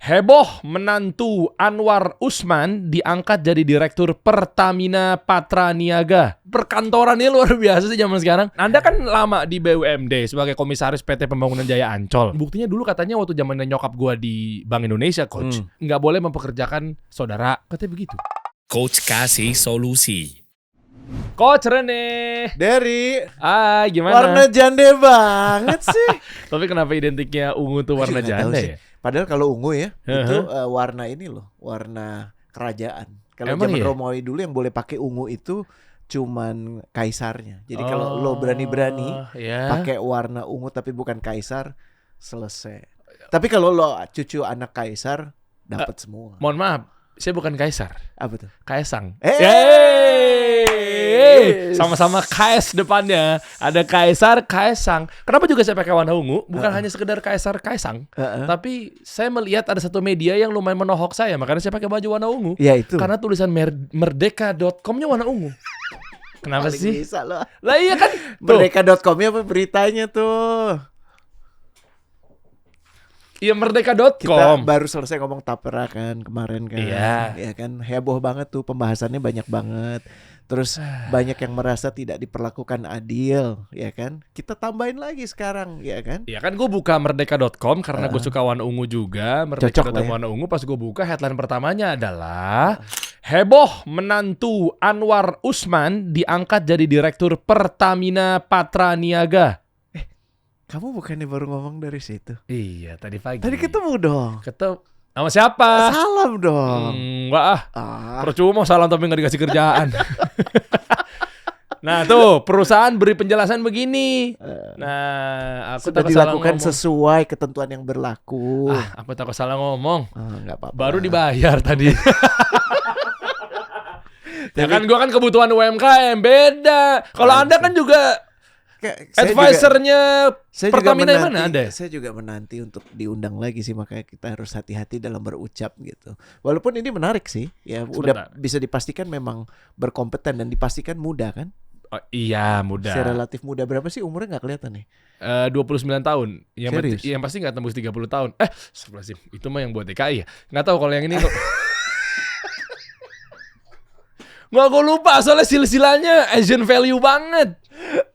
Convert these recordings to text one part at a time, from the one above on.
Heboh menantu Anwar Usman diangkat jadi direktur Pertamina Patraniaga. Perkantorannya luar biasa sih zaman sekarang. Anda kan lama di BUMD sebagai komisaris PT Pembangunan Jaya Ancol. Buktinya dulu katanya waktu zamannya nyokap gua di Bank Indonesia, Coach, nggak boleh mempekerjakan saudara. Katanya begitu. Coach kasih solusi. Coach Rene. Dari Gimana? warna jande banget sih. Tapi kenapa identiknya ungu tuh warna Nggak tahu janda sih. ya? Padahal kalau ungu ya itu warna ini loh, warna kerajaan. Kalau Emang zaman iya? Romawi dulu yang boleh pakai ungu itu cuman kaisarnya. Jadi kalau lo berani-berani ya. pakai warna ungu tapi bukan kaisar, selesai. Tapi kalau lo cucu anak kaisar, dapat semua. Mohon maaf, saya bukan kaisar. Apa tuh? Kaisang. Yeay! Sama-sama KS depannya. Ada Kaisar, Kaisang. Kenapa juga saya pakai warna ungu? Bukan hanya sekedar Kaisar, Kaisang. Tapi saya melihat ada satu media yang lumayan menohok saya. Makanya saya pakai baju warna ungu. Ya itu. Karena tulisan merdeka.com-nya warna ungu. Kenapa Paling bisa loh. Lah iya kan? Merdeka.com-nya apa beritanya tuh? Iya Kita merdeka.com. baru selesai ngomong tapera kan kemarin kan. Iya. Ya kan heboh banget tuh, pembahasannya banyak banget. Terus banyak yang merasa tidak diperlakukan adil, ya kan? Kita tambahin lagi sekarang, ya kan? Ya kan gue buka merdeka.com karena gue suka warna ungu juga. Merdeka.com Cocok lah ya. warna ungu. Pas gue buka headline pertamanya adalah heboh menantu Anwar Usman diangkat jadi direktur Pertamina Patraniaga. Kamu bukannya baru ngomong dari situ? Iya tadi pagi. Tadi ketemu dong. Sama siapa? Salam dong. Enggak percuma salam tapi gak dikasih kerjaan. Nah tuh perusahaan beri penjelasan begini. Nah aku Sudah takut salah dilakukan ngomong. sesuai ketentuan yang berlaku. Aku takut salah ngomong. Nggak apa-apa. Baru dibayar tadi. Ya kan gua kan kebutuhan UMKM beda. Kalau Anda kan juga advisernya Pertamina yang mana ada? Saya juga menanti untuk diundang lagi sih, makanya kita harus hati-hati dalam berucap gitu. Walaupun ini menarik sih, ya udah bisa dipastikan memang berkompeten dan dipastikan muda kan? Oh, iya muda. Saya relatif muda. Berapa sih umurnya nggak kelihatan nih? 29 tahun. Serius? Yang pasti nggak tembus 30 tahun. Sebelasim. Itu mah yang buat DKI ya. Nggak tahu kalau yang ini kok. Nggak, gue lupa soalnya silsilanya Asian value banget.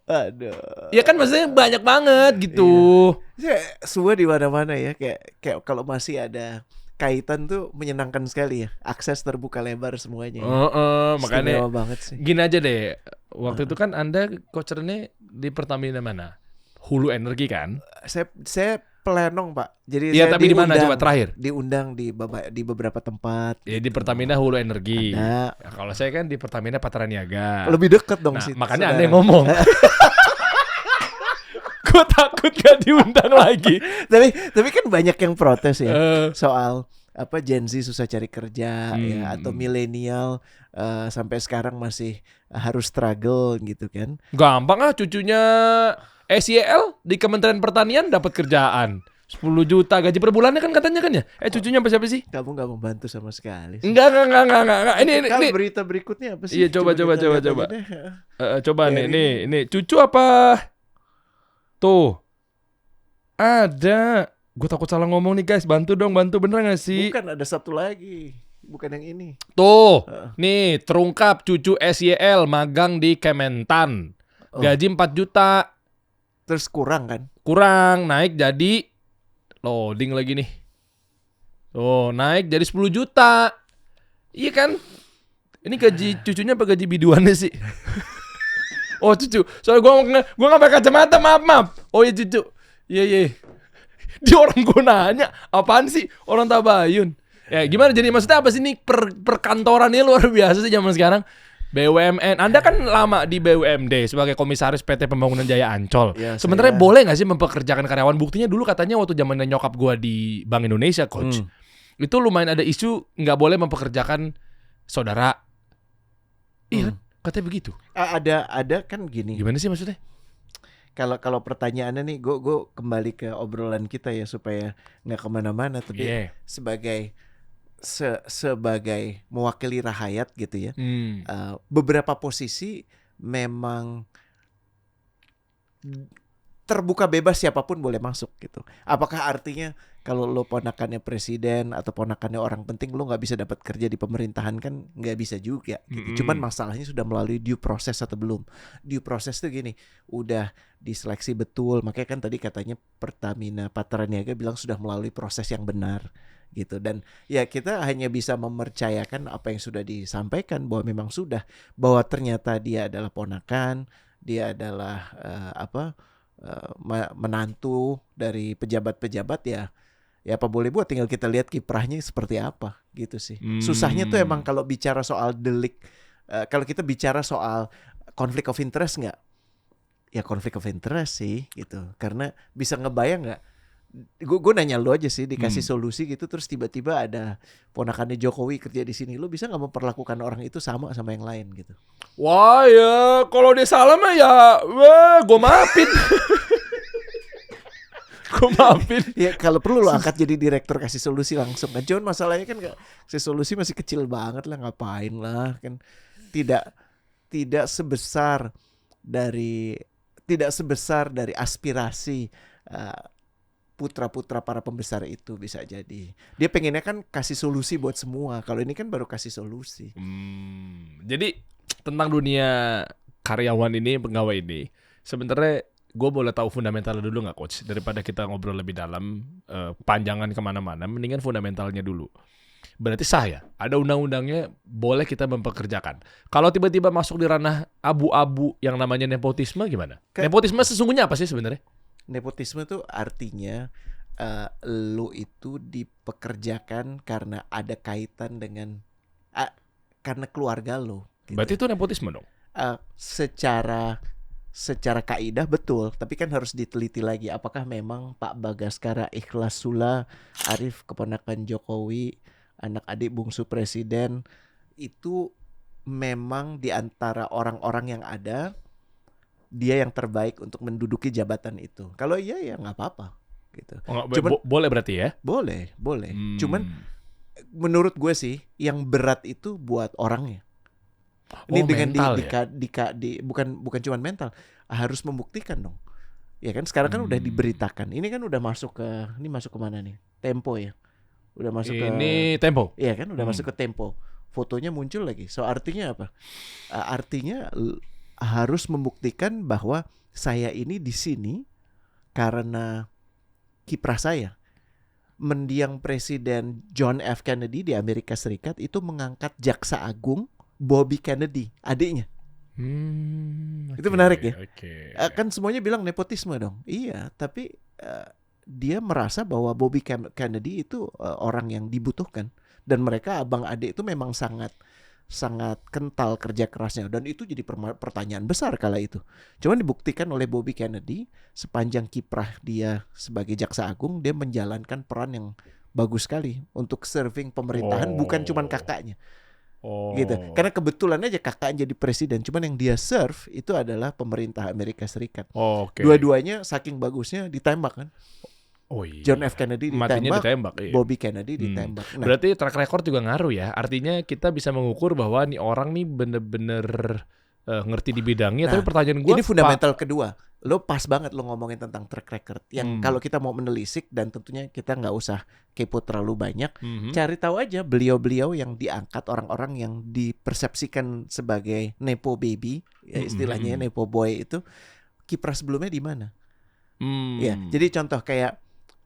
Aduh. Ya kan maksudnya banyak banget gitu. Iya. Semua di mana-mana ya. Kayak kalau masih ada kaitan tuh menyenangkan sekali ya. Akses terbuka lebar semuanya. Makanya istimewa banget sih. gini aja deh. Waktu itu kan Anda Coach Rene di Pertamina mana? Hulu Energi kan? Saya pelenong Pak. Jadi Iya, saya tapi di mana coba terakhir? Diundang di beberapa tempat. Ya di Pertamina Hulu Energi. Ada. Ya, kalau saya kan di Pertamina Patraniaga. Lebih deket dong Nah, sih. makanya Anda yang ngomong. Gue takut gak diundang lagi. Tapi kan banyak yang protes ya soal apa Gen Z susah cari kerja ya, atau milenial sampai sekarang masih harus struggle gitu kan. Gampang cucunya SYL di Kementerian Pertanian dapat kerjaan 10 juta gaji per bulannya kan katanya kan ya. Cucunya apa siapa sih? Kamu nggak membantu sama sekali sih. Enggak. Ini Berita berikutnya apa sih? Iya coba. kita lihat Coba. aja deh. Coba nih cucu apa? Tuh. Ada. Gue takut salah ngomong nih guys. Bantu dong, bantu bener gak sih? Bukan, ada satu lagi. Bukan yang ini. Tuh. Nih terungkap cucu SYL magang di Kementan. Gaji 4 juta. Terus kurang kan? Kurang, naik jadi loading lagi nih. Tuh, naik jadi 10 juta. Iya kan? Ini gaji cucunya apa gaji biduannya sih? Oh cucu. Soalnya gue nggak pakai kacamata, maaf. Oh iya cucu. Iya. Dia orang gue nanya, apaan sih orang Tabayun? Ya gimana jadi maksudnya apa sih nih perkantorannya luar biasa sih zaman sekarang. BUMN, Anda kan lama di BUMD sebagai komisaris PT Pembangunan Jaya Ancol. Ya, sebenarnya boleh nggak sih mempekerjakan karyawan? Buktinya dulu katanya waktu zamannya nyokap gue di Bank Indonesia, Coach, itu lumayan ada isu nggak boleh mempekerjakan saudara. Iya, katanya begitu. Ada kan gini. Gimana sih maksudnya? Kalau pertanyaannya nih, gue kembali ke obrolan kita ya supaya nggak kemana-mana. Tapi sebagai mewakili rakyat gitu ya, beberapa posisi memang terbuka bebas, siapapun boleh masuk gitu. Apakah artinya Kalau lo ponakannya presiden atau ponakannya orang penting, lo nggak bisa dapat kerja di pemerintahan kan nggak bisa juga. Gitu. Cuman masalahnya sudah melalui due process atau belum. Due process tuh gini, udah diseleksi betul. Makanya kan tadi katanya Pertamina Patraniaga bilang sudah melalui proses yang benar. Gitu. Dan ya kita hanya bisa mempercayakan apa yang sudah disampaikan bahwa memang sudah, bahwa ternyata dia adalah ponakan, dia adalah menantu dari pejabat-pejabat ya apa boleh buat, tinggal kita lihat kiprahnya seperti apa gitu sih. Susahnya tuh emang kalau bicara soal delik, kalau kita bicara soal konflik of interest nggak? Ya konflik of interest sih gitu, karena bisa ngebayang nggak? Gue nanya lu aja sih, dikasih solusi gitu terus tiba-tiba ada ponakannya Jokowi kerja di sini, lu bisa nggak memperlakukan orang itu sama yang lain gitu? Wah ya, kalau dia salah mah ya, gue maafin. Gue maafin. Ya kalau perlu lo angkat jadi direktur kasih solusi langsung. Nah cuman masalahnya kan kasih solusi masih kecil banget lah, ngapain lah kan, tidak sebesar dari aspirasi putra-putra para pembesar itu. Bisa jadi dia pengennya kan kasih solusi buat semua, kalau ini kan baru kasih solusi. Jadi tentang dunia karyawan ini, pegawai ini, sebenarnya gue boleh tahu fundamentalnya dulu nggak, Coach? Daripada kita ngobrol lebih dalam, panjangan kemana-mana, mendingan fundamentalnya dulu. Berarti sah ya? Ada undang-undangnya, boleh kita mempekerjakan. Kalau tiba-tiba masuk di ranah abu-abu yang namanya nepotisme gimana? Nepotisme sesungguhnya apa sih sebenarnya? Nepotisme tuh artinya lo itu dipekerjakan karena ada kaitan dengan karena keluarga lo. Gitu. Berarti itu nepotisme dong? Secara kaidah betul, tapi kan harus diteliti lagi apakah memang Pak Bagaskara Ikhlas Sula Arif, keponakan Jokowi, anak adik bungsu presiden, itu memang di antara orang-orang yang ada, dia yang terbaik untuk menduduki jabatan itu. Kalau iya ya nggak apa-apa gitu. Cuman boleh berarti ya? Boleh. Cuman menurut gue sih yang berat itu buat orangnya. Ini dengan bukan cuma mental, harus membuktikan dong. Ya kan sekarang kan udah diberitakan. Ini kan udah masuk ke mana nih? Tempo ya. Udah masuk ini Tempo. Iya kan udah masuk ke Tempo. Fotonya muncul lagi. So artinya apa? Artinya harus membuktikan bahwa saya ini di sini karena kiprah saya. Mendiang Presiden John F. Kennedy di Amerika Serikat itu mengangkat Jaksa Agung Bobby Kennedy, adiknya. Itu menarik ya. Kan semuanya bilang nepotisme dong. Iya, tapi dia merasa bahwa Bobby Kennedy itu orang yang dibutuhkan, dan mereka abang adik itu memang sangat kental kerja kerasnya, dan itu jadi pertanyaan besar kala itu. Cuman dibuktikan oleh Bobby Kennedy sepanjang kiprah dia sebagai jaksa agung, dia menjalankan peran yang bagus sekali untuk serving pemerintahan, bukan cuman kakaknya. Gitu. Karena kebetulan aja kakaknya jadi presiden, cuman yang dia serve itu adalah pemerintah Amerika Serikat. Dua-duanya saking bagusnya ditembak kan. John F. Kennedy ditembak, iya. Bobby Kennedy ditembak. Nah, berarti track record juga ngaruh ya. Artinya kita bisa mengukur bahwa nih orang nih bener-bener ngerti di bidangnya. Tapi pertanyaan gue, ini fundamental kedua. Lo pas banget lo ngomongin tentang track record. Yang kalau kita mau menelisik, dan tentunya kita nggak usah kepo terlalu banyak, cari tahu aja beliau-beliau yang diangkat, orang-orang yang dipersepsikan sebagai nepo baby, ya istilahnya nepo boy itu, kiprah sebelumnya di mana? Ya, jadi contoh kayak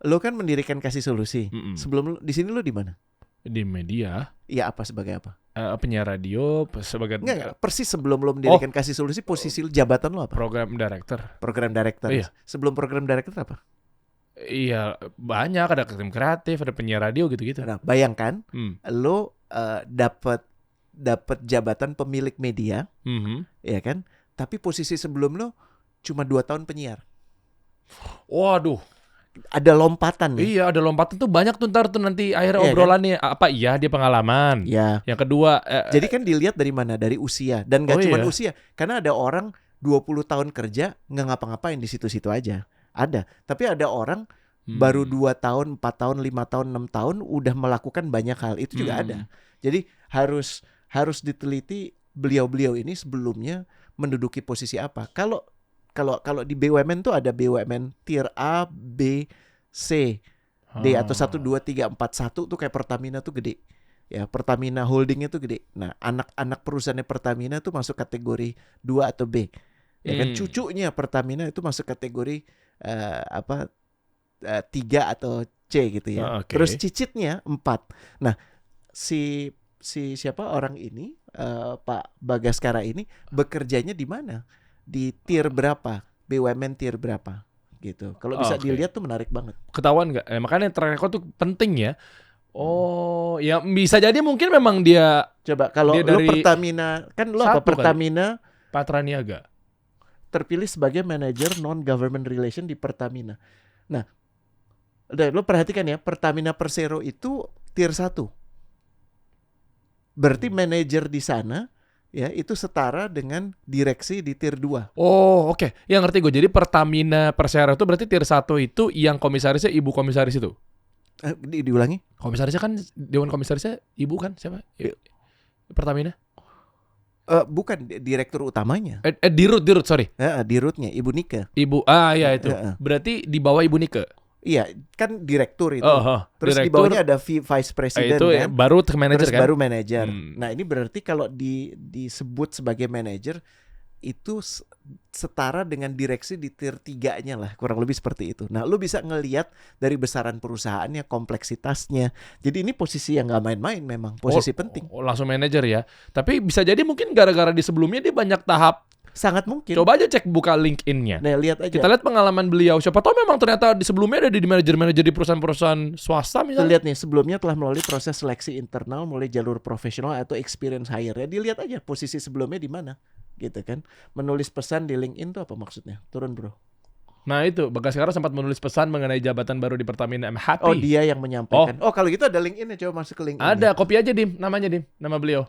lo kan mendirikan Kasih Solusi. Sebelum di sini lo di mana? Di media. Iya, apa sebagai apa? Penyiar radio sebagai enggak, persis sebelum lo mendirikan Kasih Solusi, posisi jabatan lo apa? Program director. Iya. Sebelum program director apa? Iya, banyak, ada tim kreatif, ada penyiar radio gitu-gitu. Nah, bayangkan lo dapat jabatan pemilik media, ya kan? Tapi posisi sebelum lo cuma 2 tahun penyiar. Waduh. Ada lompatan nih. Iya, ada lompatan tuh banyak tuh, ntar tuh nanti akhir obrolannya kan? Apa iya dia pengalaman. Ya. Yang kedua jadi kan dilihat dari mana? Dari usia. Dan gak cuma usia. Karena ada orang 20 tahun kerja nggak ngapa-ngapain di situ-situ aja. Ada. Tapi ada orang baru 2 tahun, 4 tahun, 5 tahun, 6 tahun udah melakukan banyak hal. Itu juga ada. Jadi harus diteliti beliau-beliau ini sebelumnya menduduki posisi apa. Kalau di BUMN tuh ada BUMN tier A, B, C. D atau 1 2 3 4 1 tuh kayak Pertamina tuh gede. Ya, Pertamina Holdingnya tuh gede. Nah, anak-anak perusahaannya Pertamina tuh masuk kategori 2 atau B. Ya kan cucunya Pertamina itu masuk kategori 3 atau C gitu ya. Oke. Terus cicitnya 4. Nah, si siapa orang ini Pak Bagaskara ini bekerjanya di mana? Di tier berapa? BUMN tier berapa? Gitu. Kalau bisa Oke. dilihat tuh menarik banget. Ketahuan nggak? Makanya track record tuh penting ya. Oh, ya bisa jadi mungkin memang dia Coba kalau Dia lu dari Pertamina, kan lu apa satu kali. Pertamina Patra Niaga. terpilih sebagai manajer non-government relation di Pertamina. Nah, udah lu perhatikan ya, Pertamina Persero itu tier 1. Berarti manajer di sana ya itu setara dengan direksi di tier 2. Oh, oke. Ya ngerti gue. Jadi Pertamina Persero itu berarti tier 1 itu yang komisarisnya ibu komisaris itu. Diulangi? Komisarisnya kan dewan komisarisnya ibu kan siapa? Pertamina? Bukan direktur utamanya. Dirut sorry. Dirutnya Ibu Nike. Ibu ya itu. Berarti di bawah Ibu Nike. Iya, kan direktur itu. Terus di direktur, bawahnya ada vice president itu kan. baru manajer Terus kan. baru manajer. Nah, ini berarti kalau disebut sebagai manajer itu setara dengan direksi di tier 3-nya lah, kurang lebih seperti itu. Nah, lu bisa ngelihat dari besaran perusahaannya, kompleksitasnya. Jadi ini posisi yang nggak main-main memang, posisi penting. Langsung manajer ya. Tapi bisa jadi mungkin gara-gara di sebelumnya dia banyak tahap. Sangat mungkin. Coba aja cek buka LinkedIn-nya. Nah, lihat aja. Kita lihat pengalaman beliau. Siapa tahu memang ternyata di sebelumnya ada di manajer-manajer di perusahaan-perusahaan swasta Kita misalnya. lihat nih, sebelumnya telah melalui proses seleksi internal mulai jalur profesional atau experience hire. Ya, dilihat aja posisi sebelumnya di mana. Gitu kan. Menulis pesan di LinkedIn itu apa maksudnya? Turun, Bro. Nah itu, Bagaskara sempat menulis pesan mengenai jabatan baru di Pertamina. I'm happy. Oh, dia yang menyampaikan. Oh, kalau gitu ada LinkedIn ya, coba masuk ke LinkedIn. Ada, copy aja Dim, namanya Dim, nama beliau.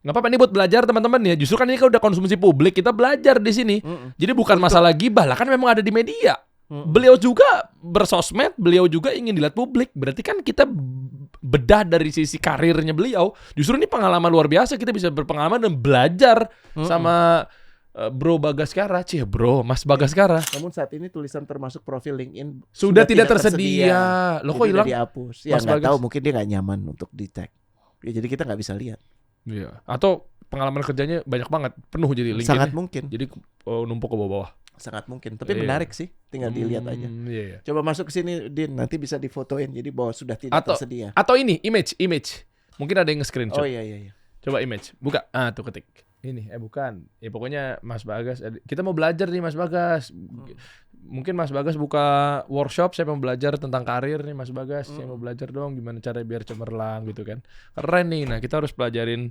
Nggak apa-apa, ini buat belajar teman-teman ya. Justru kan ini kan udah konsumsi publik, kita belajar di sini. Jadi bukan masalah gibah lah, kan memang ada di media. Beliau juga bersosmed, beliau juga ingin dilihat publik. Berarti kan kita bedah dari sisi karirnya beliau. Justru ini pengalaman luar biasa, kita bisa berpengalaman dan belajar sama Bro Bagaskara. Mas Bagaskara. Namun saat ini tulisan termasuk profil LinkedIn Sudah tidak tersedia. Loh kok hilang? Dihapus. Ya nggak tahu, mungkin dia nggak nyaman untuk di tag. Ya, jadi kita nggak bisa lihat. Iya. Atau pengalaman kerjanya banyak banget, penuh jadi LinkedIn. Sangat mungkin. Jadi numpuk ke bawah-bawah. Sangat mungkin. Tapi menarik sih, tinggal dilihat aja. Iya. Coba masuk ke sini, Din. Nanti bisa difotoin. Jadi bahwa sudah tidak tersedia. Atau ini image. Mungkin ada yang nge-screenshot. Oh iya. Coba image. Buka. Tuh ketik. Ini bukan. Ya pokoknya Mas Bagas. Kita mau belajar nih Mas Bagas. Mungkin Mas Bagas buka workshop, saya mau belajar tentang karir nih Mas Bagas. Saya mau belajar dong gimana cara biar cemerlang gitu kan. Keren nih. Nah, kita harus pelajarin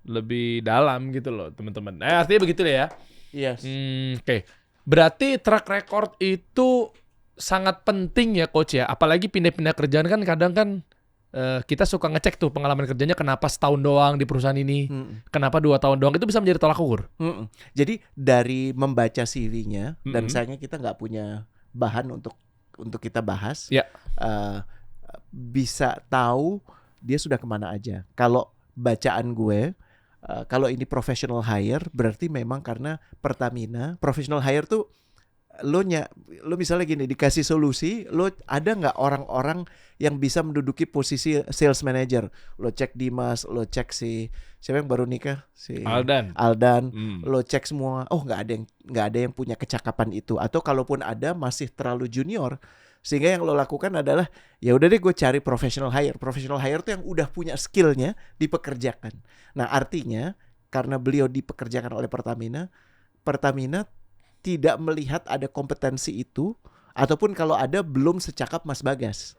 lebih dalam gitu loh, teman-teman. Artinya begitu deh ya. Yes. Oke. Berarti track record itu sangat penting ya coach ya. Apalagi pindah-pindah kerjaan kan kadang kan kita suka ngecek tuh pengalaman kerjanya kenapa setahun doang di perusahaan ini, kenapa 2 tahun doang, itu bisa menjadi tolak ukur. Jadi dari membaca CV-nya dan sayangnya kita nggak punya bahan untuk kita bahas, bisa tahu dia sudah kemana aja. Kalau bacaan gue, kalau ini professional hire berarti memang karena Pertamina professional hire tuh lo misalnya gini, dikasih solusi, lo ada nggak orang-orang yang bisa menduduki posisi sales manager? Lo cek Dimas, lo cek siapa yang baru nikah, si Aldan, lo cek semua, nggak ada yang punya kecakapan itu, atau kalaupun ada masih terlalu junior, sehingga yang lo lakukan adalah ya udah deh gue cari professional hire. Professional hire tuh yang udah punya skillnya dipekerjakan. Nah artinya karena beliau dipekerjakan oleh Pertamina tidak melihat ada kompetensi itu, ataupun kalau ada belum secakap Mas Bagas.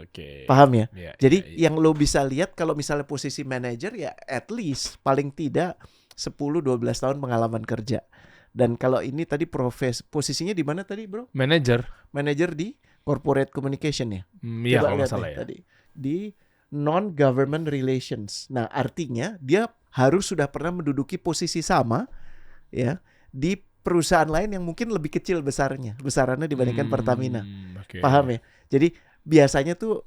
Oke. Paham ya? Jadi yang lo bisa lihat kalau misalnya posisi manager ya at least paling tidak 10-12 tahun pengalaman kerja. Dan kalau ini tadi posisinya di mana tadi, Bro? Manager di corporate communication ya. Iya kalau nggak salah ya. Tadi di non-government relations. Nah, artinya dia harus sudah pernah menduduki posisi sama ya di perusahaan lain yang mungkin lebih kecil besarannya dibandingkan Pertamina. Paham ya? Jadi biasanya tuh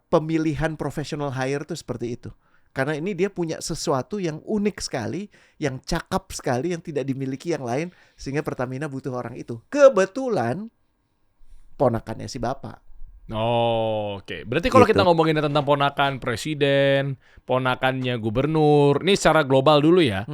pemilihan professional hire tuh seperti itu. Karena ini dia punya sesuatu yang unik sekali, yang cakep sekali, yang tidak dimiliki yang lain, sehingga Pertamina butuh orang itu. Kebetulan ponakannya si bapak. Oh, oke. Berarti kalau Gitu. kita ngomongin tentang ponakan presiden, ponakannya gubernur, ini secara global dulu ya.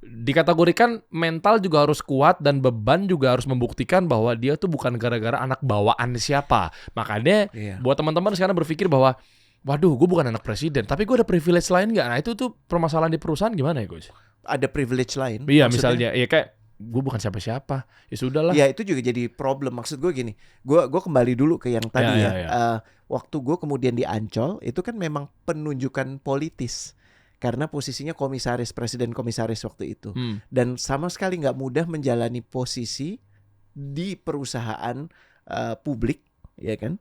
Dikategorikan mental juga harus kuat dan beban juga harus membuktikan bahwa dia tuh bukan gara-gara anak bawaan siapa. Makanya Iya. buat teman-teman sekarang berpikir bahwa waduh, gue bukan anak presiden, tapi gue ada privilege lain nggak? Nah itu tuh permasalahan di perusahaan gimana ya, Coach? Ada privilege lain. Iya, maksudnya? misalnya, ya kayak gue bukan siapa-siapa, ya sudahlah. Ya itu juga jadi problem. Maksud gue gini, gue kembali dulu ke yang tadi Ya, ya. ya. Waktu gue kemudian di Ancol itu kan memang penunjukan politis karena posisinya presiden komisaris waktu itu, dan sama sekali nggak mudah menjalani posisi di perusahaan publik, ya kan?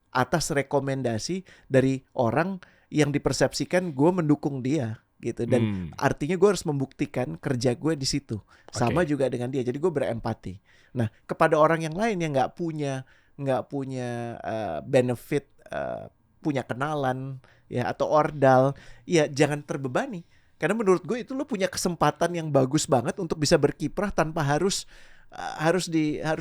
Atas rekomendasi dari orang yang dipersepsikan gue mendukung dia. Gitu, dan artinya gue harus membuktikan kerja gue di situ. Sama juga dengan dia, jadi gue berempati. Nah, kepada orang yang lain yang nggak punya benefit, punya kenalan ya atau ordal, ya jangan terbebani. Karena menurut gue itu lo punya kesempatan yang bagus banget untuk bisa berkiprah tanpa harus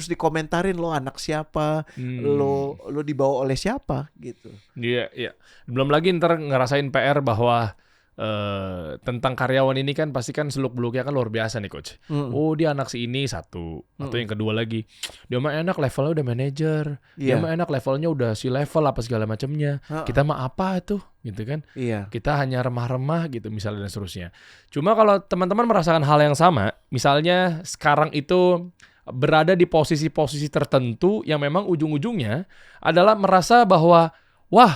dikomentarin lo anak siapa, lo dibawa oleh siapa gitu. Iya, iya. Belum lagi ntar ngerasain PR bahwa tentang karyawan ini kan pasti kan seluk-beluknya kan luar biasa nih, Coach. Oh, dia anak si ini satu. Atau yang kedua lagi, dia mah enak levelnya udah manajer. Dia mah enak levelnya udah si level apa segala macamnya. Kita mah apa tuh, gitu kan? Iya. Kita hanya remah-remah gitu misalnya dan seterusnya. Cuma kalau teman-teman merasakan hal yang sama, misalnya sekarang itu berada di posisi-posisi tertentu yang memang ujung-ujungnya adalah merasa bahwa wah,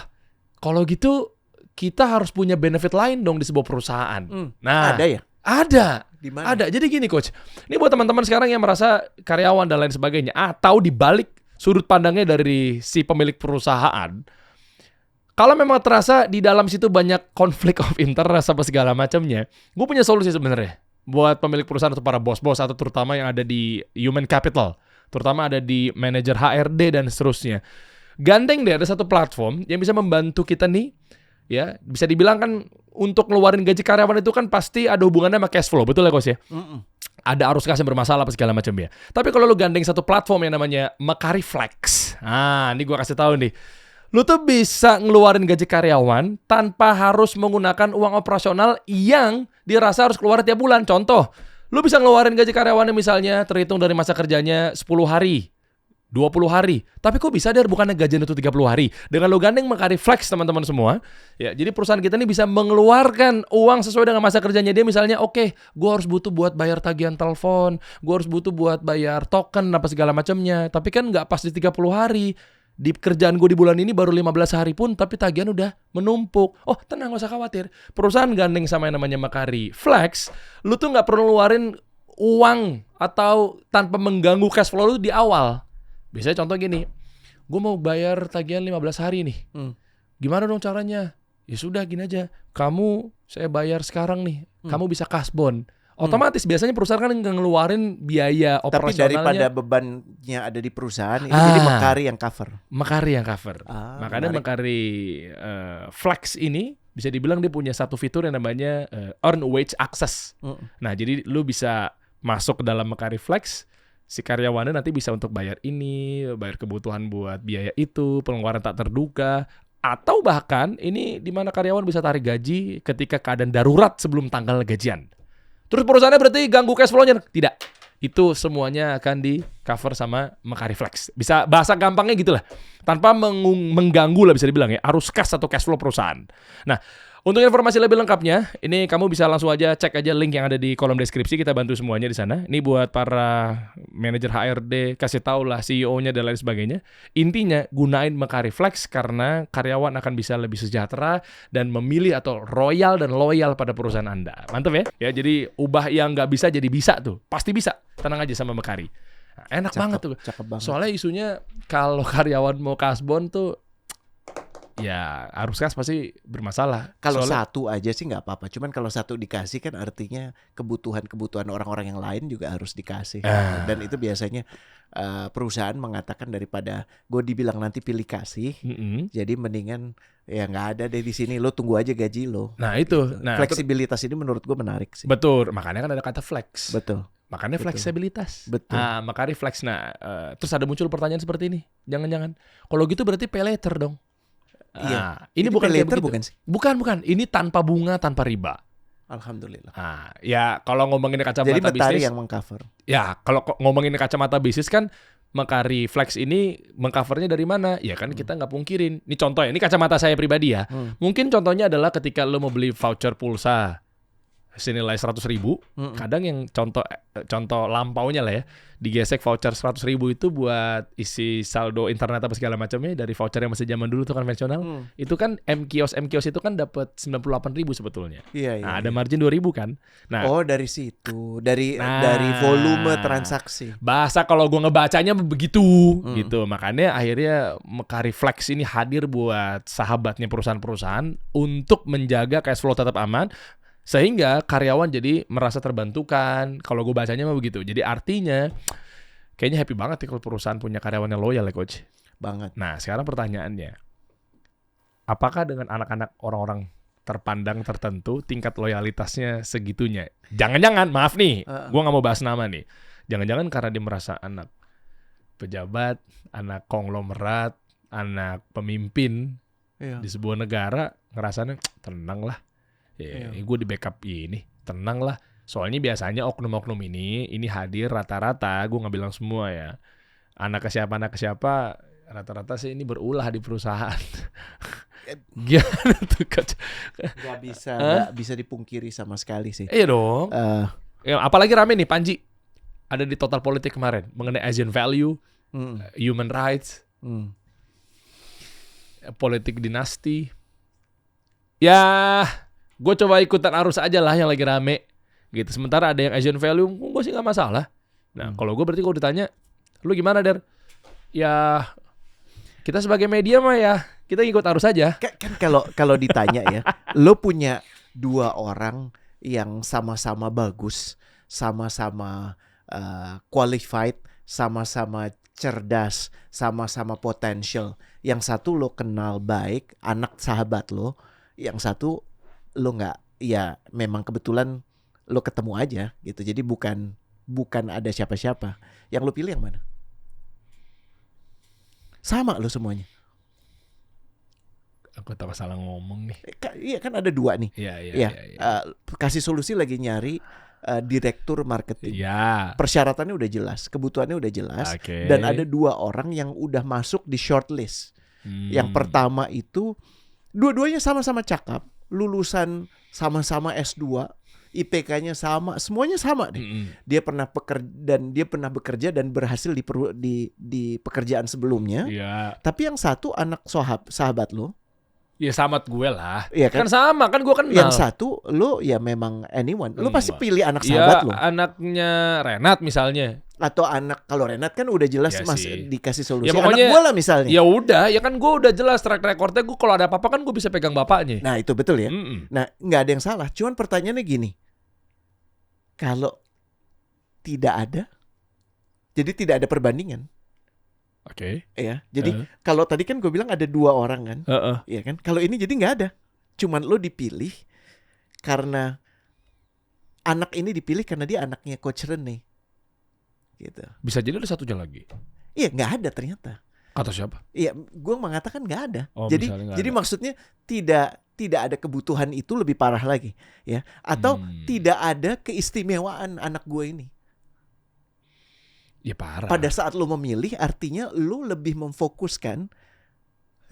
kalau gitu kita harus punya benefit lain dong di sebuah perusahaan. Nah, Ada ya? Ada. Di mana? Ada. Jadi gini, Coach. Ini buat teman-teman sekarang yang merasa karyawan dan lain sebagainya, atau dibalik sudut pandangnya dari si pemilik perusahaan. Kalau memang terasa di dalam situ banyak konflik of interest apa segala macamnya, gue punya solusi sebenarnya buat pemilik perusahaan atau para bos-bos atau terutama yang ada di human capital, terutama ada di manajer HRD dan seterusnya. Gandeng deh ada satu platform yang bisa membantu kita nih. Ya, bisa dibilang kan untuk ngeluarin gaji karyawan itu kan pasti ada hubungannya sama cash flow, betul ya, Coach ya? Ada arus kas yang bermasalah apa segala macam ya. Tapi kalau lu gandeng satu platform yang namanya Makari Flex. Nah, ini gua kasih tahu nih. Lu tuh bisa ngeluarin gaji karyawan tanpa harus menggunakan uang operasional yang dirasa harus keluar tiap bulan. Contoh, lu bisa ngeluarin gaji karyawannya misalnya terhitung dari masa kerjanya 10 hari. 20 hari. Tapi kok bisa dia bukannya gajian itu 30 hari. Dengan lo gandeng Makari Flex teman-teman semua. Ya, jadi perusahaan kita ini bisa mengeluarkan uang sesuai dengan masa kerjanya dia. Misalnya oke, gue harus butuh buat bayar tagihan telepon. Gue harus butuh buat bayar token apa segala macamnya. Tapi kan nggak pas di 30 hari. Di kerjaan gue di bulan ini baru 15 hari pun tapi tagihan udah menumpuk. Oh tenang gak usah khawatir. Perusahaan gandeng sama yang namanya Makari Flex. Lu tuh nggak perlu ngeluarin uang atau tanpa mengganggu cash flow lu di awal. Biasanya contoh gini, gue mau bayar tagihan 15 hari nih. Gimana dong caranya? Ya sudah gini aja, kamu saya bayar sekarang nih, kamu bisa kasbon. Otomatis biasanya perusahaan kan ngeluarin biaya Tapi operasionalnya. daripada bebannya ada di perusahaan, ini jadi Makari yang cover. Makari yang cover. Makanya menarik. Makari Flex ini bisa dibilang dia punya satu fitur yang namanya Earn Wage Access. Nah jadi lu bisa masuk ke dalam Makari Flex, si karyawannya nanti bisa untuk bayar ini, bayar kebutuhan buat biaya itu, pengeluaran tak terduga, atau bahkan ini di mana karyawan bisa tarik gaji ketika keadaan darurat sebelum tanggal gajian. Terus perusahaannya berarti ganggu cash flow-nya? Tidak. Itu semuanya akan di cover sama Makari Flex. Bisa bahasa gampangnya gitulah. Tanpa mengganggu lah bisa dibilang ya, arus kas atau cash flow perusahaan. Nah, untuk informasi lebih lengkapnya, ini kamu bisa langsung aja cek aja link yang ada di kolom deskripsi, kita bantu semuanya di sana. Ini buat para manajer HRD, kasih tahu lah CEO-nya dan lain sebagainya. Intinya gunain Makari Flex karena karyawan akan bisa lebih sejahtera dan memilih atau royal dan loyal pada perusahaan Anda. Mantap ya? Ya jadi ubah yang nggak bisa jadi bisa tuh, pasti bisa. Tenang aja sama Makari. Nah, enak banget tuh. Cakep banget. Soalnya isunya kalau karyawan mau kasbon tuh ya arus kas pasti bermasalah. Kalau Soalnya, satu aja sih nggak apa-apa. Cuman kalau satu dikasih kan artinya kebutuhan orang-orang yang lain juga harus dikasih. Dan itu biasanya perusahaan mengatakan daripada gue dibilang nanti pilih kasih, jadi mendingan ya nggak ada deh di sini. Lo tunggu aja gaji lo. Nah itu, Fleksibilitas ini menurut gue menarik sih. betul. Makanya kan ada kata flex. Betul. Makanya Betul. fleksibilitas. Betul. Maka refleks. Nah, terus ada muncul pertanyaan seperti ini. Jangan-jangan. Kalau gitu berarti pay later dong. Iya. Ini Itu bukan pay kayak later begitu. bukan sih? Bukan. Ini tanpa bunga, tanpa riba. Alhamdulillah. Ya kalau ngomongin kacamata Jadi Matahari bisnis, yang mengcover. ya kalau ngomongin kacamata bisnis kan, maka refleks ini mengcovernya dari mana? Ya kan kita nggak pungkirin. Ini contoh ya, ini kacamata saya pribadi ya. Mungkin contohnya adalah ketika lo mau beli voucher pulsa senilai 100.000, kadang yang contoh lampaunya lah ya, digesek voucher 100.000 itu buat isi saldo internet apa segala macamnya dari voucher yang masih zaman dulu tuh konvensional. Itu kan M-Kios itu kan dapat 98.000 sebetulnya. Iya. Nah, ada margin 2.000 kan. Nah, Dari situ, dari volume transaksi. bahasa kalau gue ngebacanya begitu gitu. Makanya akhirnya Meka Reflex ini hadir buat sahabatnya perusahaan-perusahaan untuk menjaga cash flow tetap aman, sehingga karyawan jadi merasa terbantukan. Kalau gue bacanya mah begitu. Jadi artinya kayaknya happy banget ya kalau perusahaan punya karyawan yang loyal ya coach. Banget. Nah sekarang pertanyaannya, apakah dengan anak-anak orang-orang terpandang tertentu tingkat loyalitasnya segitunya? Jangan-jangan, maaf nih, gue gak mau bahas nama nih. Jangan-jangan karena dia merasa anak pejabat, anak konglomerat, anak pemimpin di sebuah negara, ngerasanya tenang lah. Gue di backup ini, tenang lah. Soalnya biasanya oknum-oknum ini hadir rata-rata, gue nggak bilang semua ya. Anak ke siapa, rata-rata sih ini berulah di perusahaan. Gimana tuh coach? Gak bisa dipungkiri sama sekali sih. Iya dong. Apalagi rame nih Panji, ada di Total Politik kemarin mengenai Asian value, human rights, politik dinasti. Ya, gue coba ikutan arus aja lah yang lagi rame gitu. Sementara ada yang Asian value, gue sih nggak masalah. Nah, kalau gue berarti kalau ditanya, lu gimana Der? Ya, kita sebagai media mah ya kita ikut arus aja. Kan kalau ditanya ya, lo punya dua orang yang sama-sama bagus, sama-sama qualified, sama-sama cerdas, sama-sama potensial. Yang satu lo kenal baik, anak sahabat lo. Yang satu lo nggak, ya memang kebetulan lo ketemu aja gitu. Jadi bukan ada siapa-siapa. Yang lo pilih yang mana? Sama lo semuanya. Aku takut salah ngomong nih. Iya kan ada dua nih. Iya. Kasih Solusi lagi nyari direktur marketing. Iya. Persyaratannya udah jelas, kebutuhannya udah jelas, Oke. dan ada dua orang yang udah masuk di shortlist. Yang pertama itu dua-duanya sama-sama cakap, lulusan sama-sama S2, IPK-nya sama, semuanya sama deh. Dia pernah bekerja dan berhasil di pekerjaan sebelumnya. Iya. Tapi yang satu anak sahabat lo. Ya sahabat gue lah. Iya kan? Kan sama, kan gue kenal. Yang satu lo ya memang anyone. Lo pasti pilih anak sahabat lo. Anaknya Renat misalnya. Atau anak, kalau Renat kan udah jelas Ya Mas sih. dikasih solusi. Ya pokoknya, anak gue lah misalnya. Ya udah, ya kan gue udah jelas track recordnya, gue kalau ada apa-apa kan gue bisa pegang bapaknya. Nah itu betul ya. Nah nggak ada yang salah. Cuman pertanyaannya gini, kalau tidak ada, jadi tidak ada perbandingan. Oke. Ya, jadi kalau tadi kan gue bilang ada dua orang kan, ya kan. Kalau ini jadi nggak ada. Cuman lo dipilih karena anak ini dipilih karena dia anaknya Coach Rene. Gitu. Bisa jadi ada satunya lagi. Iya nggak ada ternyata. Atau siapa? Iya, gue mengatakan nggak ada. Oh, jadi misalnya nggak ada. maksudnya tidak ada kebutuhan itu lebih parah lagi, ya. Atau tidak ada keistimewaan anak gue ini. Ya parah. Pada saat lo memilih, artinya lo lebih memfokuskan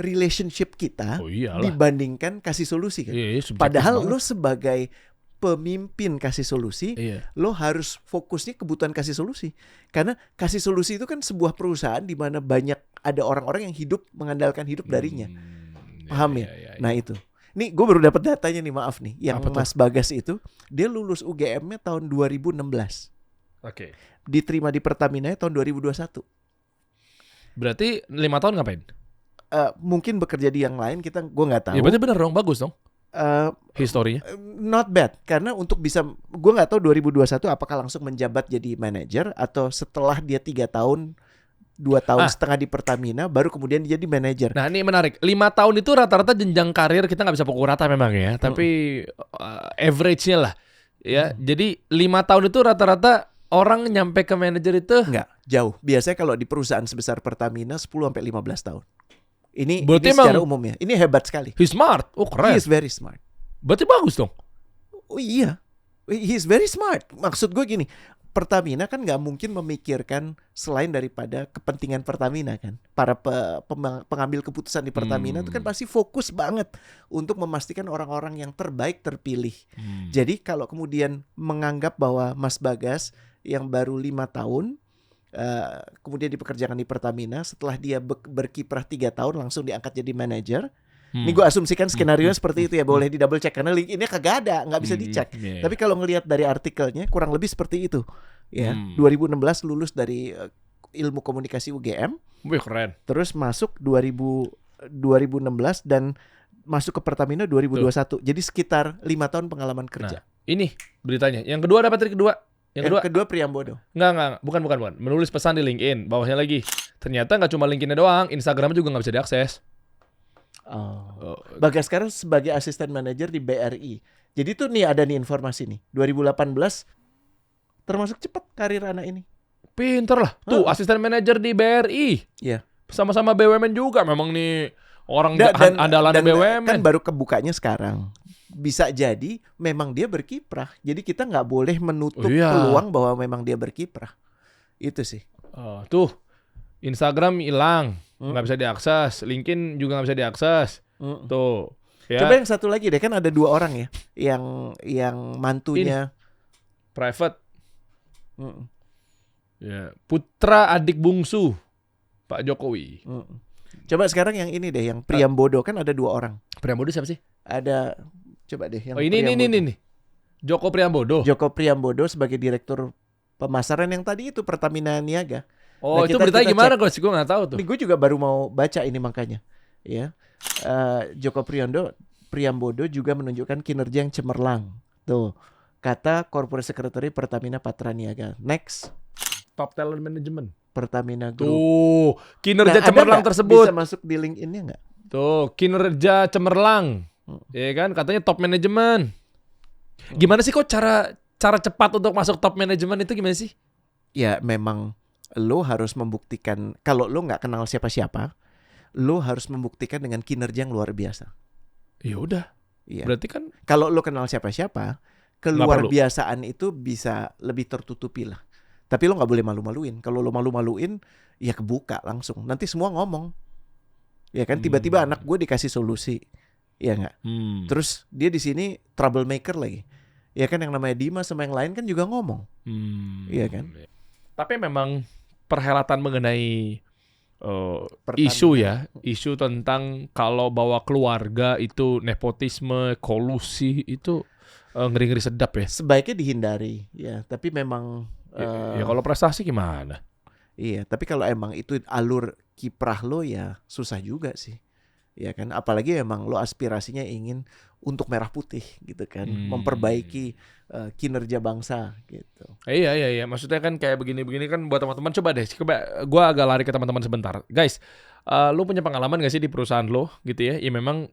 relationship kita dibandingkan kasih solusi kan. Padahal lo sebagai pemimpin kasih solusi, lo harus fokusnya kebutuhan kasih solusi. Karena kasih solusi itu kan sebuah perusahaan di mana banyak ada orang-orang yang hidup mengandalkan hidup darinya. Paham ya? Nah itu. Nih gue baru dapat datanya nih, maaf nih. Yang Mas Bagas itu, dia lulus UGM-nya tahun 2016. Oke. Diterima di Pertamina tahun 2021. Berarti 5 tahun ngapain? Mungkin bekerja di yang lain, gue nggak tahu. Ya berarti bener dong, bagus dong. Historinya. Not bad, karena untuk bisa, gue nggak tahu 2021 apakah langsung menjabat jadi manajer atau setelah dia 3 tahun 2 tahun setengah di Pertamina baru kemudian dia jadi manajer. Nah ini menarik, 5 tahun itu rata-rata jenjang karir, kita nggak bisa pukul rata memang ya, tapi average-nya lah ya. Jadi 5 tahun itu rata-rata orang nyampe ke manajer itu? Enggak, jauh. Biasanya kalau di perusahaan sebesar Pertamina 10 sampai 15 tahun. Ini Berarti secara emang- umumnya. Ini hebat sekali. He's smart. Oh He keren. is very smart. Berarti bagus dong. Oh iya, he is very smart. Maksud gue gini, Pertamina kan nggak mungkin memikirkan selain daripada kepentingan Pertamina kan. Para pengambil keputusan di Pertamina itu kan pasti fokus banget untuk memastikan orang-orang yang terbaik terpilih. Jadi kalau kemudian menganggap bahwa Mas Bagas yang baru 5 tahun kemudian dipekerjakan di Pertamina, setelah dia berkiprah 3 tahun langsung diangkat jadi manajer. Ini gue asumsikan skenario seperti itu ya, boleh di double check karena link ini kagak ada, nggak bisa dicek. Yeah. Tapi kalau ngelihat dari artikelnya kurang lebih seperti itu. Ya, 2016 lulus dari ilmu komunikasi UGM, Wih keren. terus masuk 2016 dan masuk ke Pertamina 2021. Jadi sekitar 5 tahun pengalaman kerja. Ini beritanya. Yang kedua dapat dari kedua. Yang kedua Priambodo. Enggak, bukan. Menulis pesan di LinkedIn. Bawahnya lagi. Ternyata nggak cuma LinkedIn doang, Instagram juga nggak bisa diakses. Bagas sekarang sebagai asisten manajer di BRI. Jadi tuh nih ada nih informasi nih. 2018 termasuk cepat karir anak ini. Pinter lah. Tuh asisten manajer di BRI. Iya. Sama-sama BUMN juga. Memang nih orang andalan BUMN. Kan baru kebukanya sekarang. Bisa jadi memang dia berkiprah. Jadi kita nggak boleh menutup peluang bahwa memang dia berkiprah. Itu sih. Tuh Instagram hilang, nggak bisa diakses. LinkedIn juga nggak bisa diakses. Tuh. Ya. Coba yang satu lagi deh, kan ada 2 orang ya, yang mantunya private. Ya, putra adik bungsu Pak Jokowi. Coba sekarang yang ini deh, yang Priambodo, kan ada 2 orang. Priambodo siapa sih? Ada, coba deh yang ini. Joko Priambodo. Joko Priambodo sebagai direktur pemasaran yang tadi itu Pertamina Niaga. Oh, Nah, itu beritanya gimana kok sih? Gue nggak tahu tuh. Ini gue juga baru mau baca ini makanya. Ya, Joko Priambodo juga menunjukkan kinerja yang cemerlang. Tuh, kata Corporate Secretary Pertamina Patra Niaga. Next, Top talent management. Pertamina Group. Tuh, kinerja Nah, ada cemerlang nggak tersebut. bisa masuk di LinkedIn-nya nggak? Tuh, kinerja cemerlang. Ya kan, katanya top manajemen. Gimana sih kok cara cepat untuk masuk top manajemen itu gimana sih? Ya memang lo harus membuktikan, kalau lo nggak kenal siapa-siapa, lo harus membuktikan dengan kinerja yang luar biasa. Ya udah. Iya. Berarti kan Kalau lo kenal siapa-siapa, keluar biasaan itu bisa lebih tertutupi lah. Tapi lo nggak boleh malu-maluin. Kalau lo malu-maluin, ya kebuka langsung. Nanti semua ngomong. Ya kan, tiba-tiba anak gue dikasih solusi. Ya nggak? Terus dia di sini troublemaker lagi. Ya kan, yang namanya Dimas sama yang lain kan juga ngomong. Iya kan? Tapi memang perhelatan mengenai isu tentang kalau bawa keluarga itu nepotisme, kolusi itu ngeri-ngeri sedap ya. Sebaiknya dihindari, ya. Tapi memang ya kalau prestasi gimana? Iya, tapi kalau emang itu alur kiprah lo ya susah juga sih. Ya kan, apalagi emang lo aspirasinya ingin untuk merah putih gitu kan, memperbaiki kinerja bangsa gitu. Iya. Maksudnya kan kayak begini-begini kan buat teman-teman, coba gue agak lari ke teman-teman sebentar. Guys, lo punya pengalaman gak sih di perusahaan lo gitu ya? Ya memang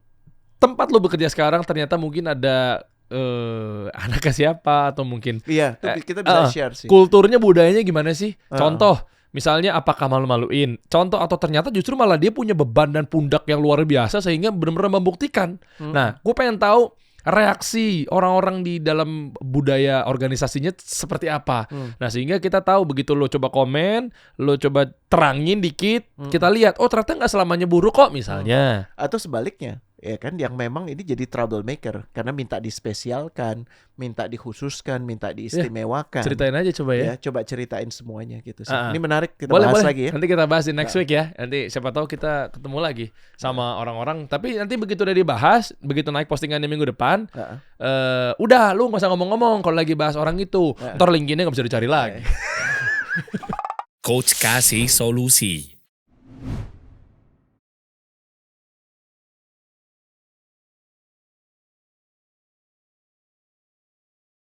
tempat lo bekerja sekarang ternyata mungkin ada anaknya siapa atau mungkin iya, kita bisa share sih. Kulturnya, budayanya gimana sih? Contoh, misalnya apakah malu-maluin? Contoh, atau ternyata justru malah dia punya beban dan pundak yang luar biasa sehingga benar-benar membuktikan. Nah, gue pengen tahu reaksi orang-orang di dalam budaya organisasinya seperti apa. Nah, sehingga kita tahu begitu lo coba komen, lo coba terangin dikit, kita lihat, oh ternyata nggak selamanya buruk kok misalnya. Atau sebaliknya, ya kan, yang memang ini jadi troublemaker karena minta dispesialkan, minta dikhususkan, minta diistimewakan. Ceritain aja coba ya. Coba ceritain semuanya gitu sih. Ini menarik, kita bahas lagi ya. Nanti kita bahas di next week ya. Nanti siapa tahu kita ketemu lagi sama orang-orang. Tapi nanti begitu udah dibahas, begitu naik postingannya minggu depan, udah lu nggak usah ngomong-ngomong kalau lagi bahas orang itu. Ntar LinkedIn-nya nggak bisa dicari lagi. Coach kasih solusi.